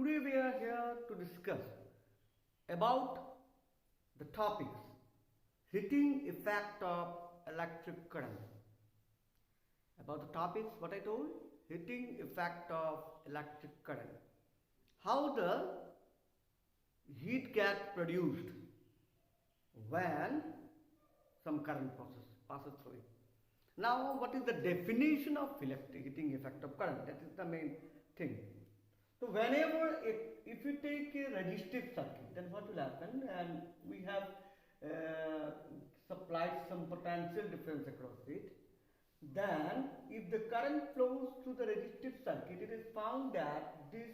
Today we are here to discuss about the topics heating effect of electric current. About the topics what I told, heating effect of electric current. How the heat gets produced when some current passes through it. Now what is the definition of heating effect of current? That is the main thing. So whenever if you take a resistive circuit, then what will happen? And we have supplied some potential difference across it. Then if the current flows through the resistive circuit, it is found that this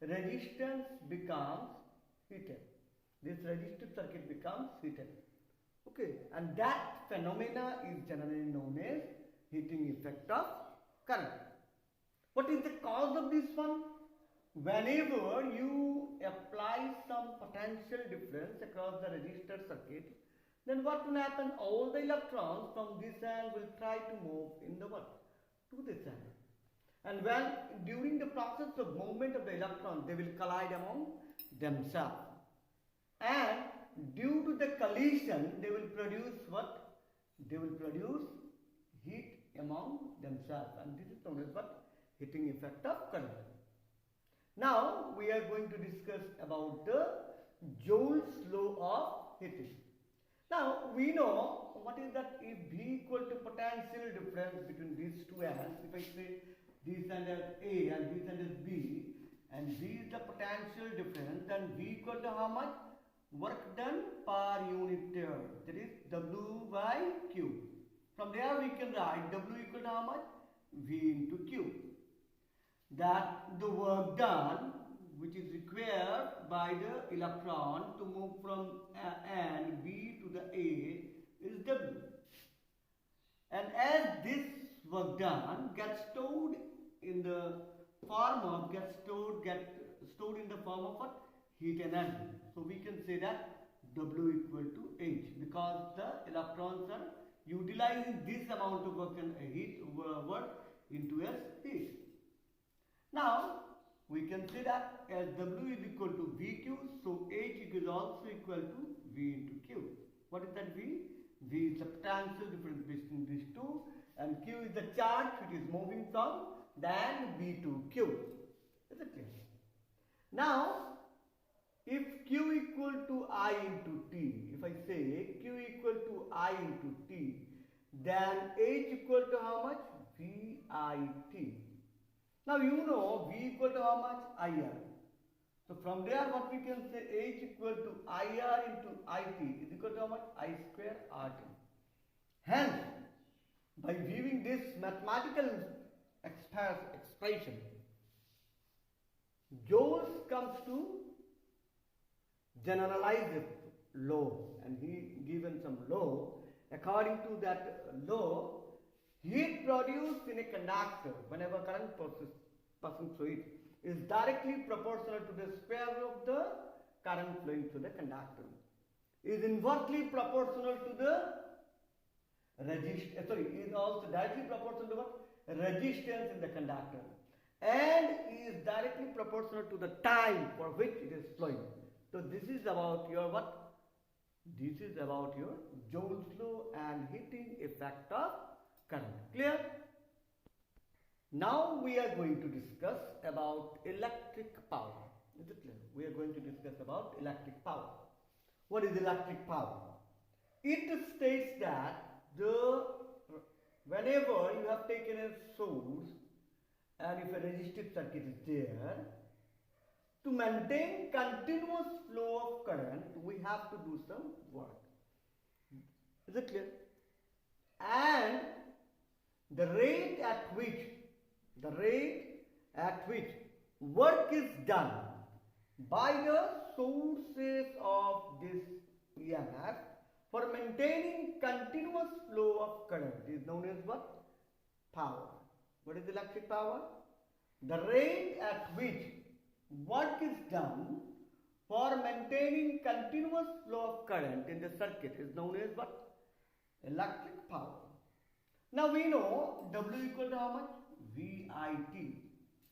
resistance becomes heated. This resistive circuit becomes heated. Okay, and that phenomena is generally known as heating effect of current. What is the cause of this one? Whenever you apply some potential difference across the resistor circuit, then what will happen? All the electrons from this end will try to move in the what? To this end. And when during the process of movement of the electrons, they will collide among themselves. And due to the collision, they will produce what? They will produce heat among themselves. And this is known as what? Heating effect of current. Now we are going to discuss about the Joule's law of heating. Now we know what is that if V equal to potential difference between these two ends. If I say this end as A and this end as B, and V is the potential difference, then V equal to how much? Work done per unit turn, that is W by Q. From there we can write W equal to how much? V into Q. That the work done which is required by the electron to move from end B to the A is W. And as this work done gets stored in the form of stored in the form of what? Heat energy. So we can say that W equal to H, because the electrons are utilizing this amount of work and work into as heat. Now we can say that as W is equal to VQ, so H is also equal to V into Q. What is that V? V is the potential difference between these two, and Q is the charge which is moving from then B to Q. Is it clear? Now if Q equal to I into T, if I say Q equal to I into T, then H equal to how much? VIT. Now you know V equal to how much? IR. So from there what we can say, H equal to IR into IT is equal to how much? I square RT. Hence, by viewing this mathematical expression, Joule's comes to generalize the law, and he given some law. According to that law, heat produced in a conductor whenever current passing through it is directly proportional to the square root of the current flowing through the conductor. Is inversely proportional to the is also directly proportional to what? Resistance in the conductor, and is directly proportional to the time for which it is flowing. So this is about your what? This is about your Joule's law and heating effect of current. Clear? Now we are going to discuss about electric power. Is it clear? We are going to discuss about electric power. What is electric power? It states that whenever you have taken a source and if a resistive circuit is there, to maintain continuous flow of current, we have to do some work. Is it clear? And the rate at which work is done by the sources of this EMF for maintaining continuous flow of current is known as what? Power. What is electric power? The rate at which work is done for maintaining continuous flow of current in the circuit is known as what? Electric power. Now we know W equal to how much? VIT.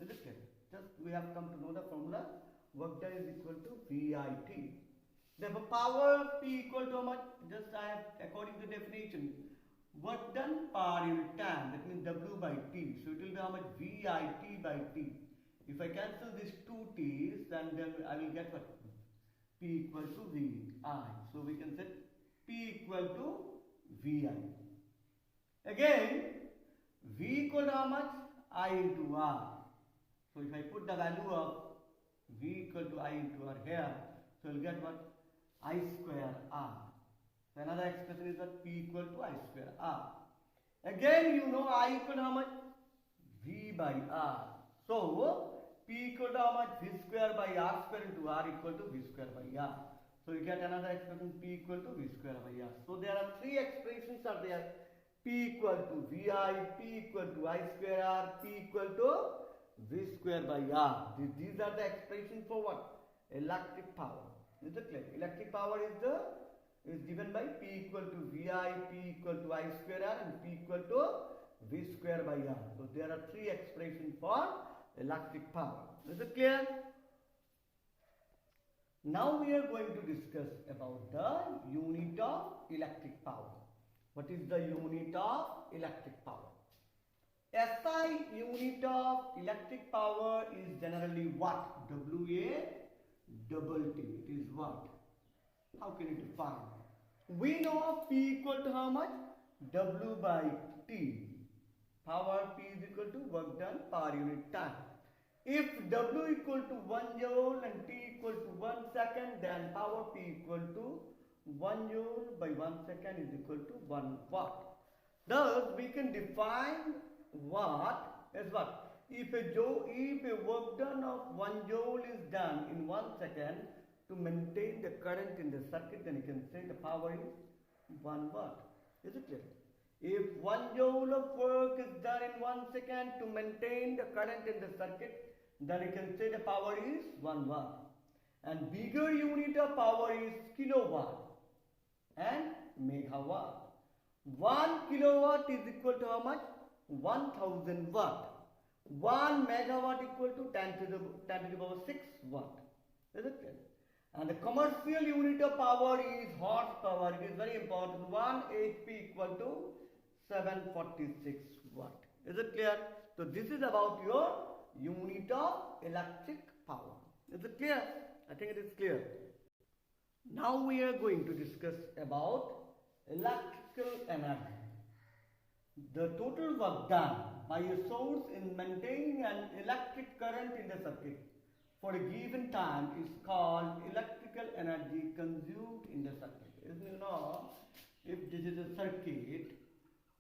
Is it clear? Just we have come to know the formula Work done is equal to VIT. Therefore, power P equal to how much? Just I have, according to definition, work done per unit time. That means W by T. So it will be how much? VIT by T. If I cancel these two T's, then I will get what? P equal to VI. So we can set P equal to VI. Again, V equal to how much? I into R. So if I put the value of V equal to I into R here, so we'll get what? I square R. So another expression is that P equal to I square R. Again, you know I equal to how much? V by R. So P equal to how much? V square by R square into R equal to V square by R. So you get another expression P equal to V square by R. So there are three expressions are there. P equal to VI, P equal to I square R, P equal to V square by R. These are the expressions for what? Electric power. Is it clear? Electric power is given by P equal to VI, P equal to I square R, and P equal to V square by R. So there are three expressions for electric power. Is it clear? Now we are going to discuss about the unit of electric power. What is the unit of electric power? SI unit of electric power is generally what? WA double T. It is what? How can you define? We know P equal to how much? W by T. Power P is equal to work done per unit time. If W equal to 1 joule and T equal to 1 second, then power P equal to 1 joule by 1 second is equal to 1 watt. Thus, we can define watt as what? If a work done of 1 joule is done in 1 second to maintain the current in the circuit, then you can say the power is 1 watt. Is it clear? If 1 joule of work is done in 1 second to maintain the current in the circuit, then you can say the power is 1 watt. And bigger unit of power is kilowatt and megawatt. 1 kilowatt is equal to how much? 1000 watt. 1 megawatt equal to 10 to the power 6 watt. Is it clear? And the commercial unit of power is horsepower. It is very important. 1 HP equal to 746 watt. Is it clear? So this is about your unit of electric power. Is it clear? I think it is clear. Now we are going to discuss about electrical energy. The total work done by a source in maintaining an electric current in the circuit for a given time is called electrical energy consumed in the circuit. As you know, if this is a circuit,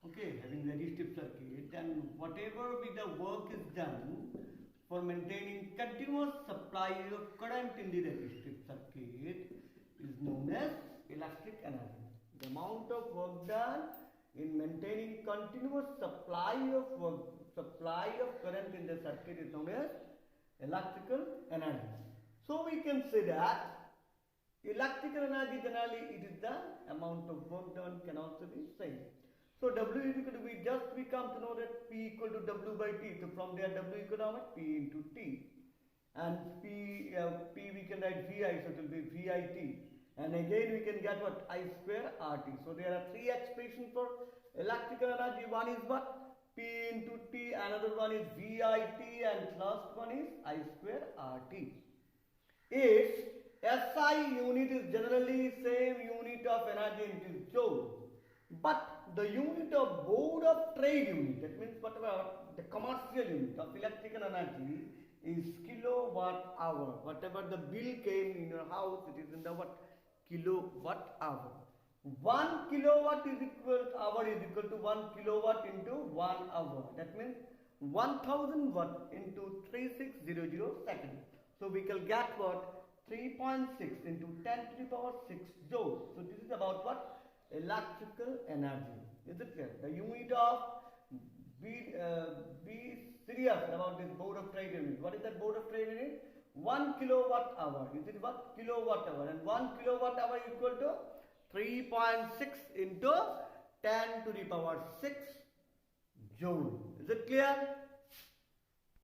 okay, having a resistive circuit, then whatever be the work is done for maintaining continuous supply of current in the resistive circuit is known as electric energy. The amount of work done in maintaining continuous supply of current in the circuit is known as electrical energy. So we can say that electrical energy generally it is the amount of work done can also be same. So W is equal to we come to know that P equal to W by T. So from there W equal to how much? P into T. And P we can write VI, so it will be VIT. And again we can get what? I square RT. So there are three expressions for electrical energy. One is what? P into T. Another one is VIT. And last one is I square RT. Its SI unit is generally same unit of energy into joule. But the unit of board of trade unit, that means whatever the commercial unit of electrical energy is kilowatt hour. Whatever the bill came in your house, it is in the what? Kilowatt hour. 1 kilowatt is equal to 1 kilowatt into 1 hour. That means 1000 watt into 3600 seconds. So we can get what? 3.6 into 10 to the power 6 joules. So this is about what? Electrical energy. Is it clear? The unit of be serious about this board of trade unit. What is that board of trade unit? 1 kilowatt hour. Is it what? Kilowatt hour. And 1 kilowatt hour equal to 3.6 into 10 to the power 6 joule. Is it clear?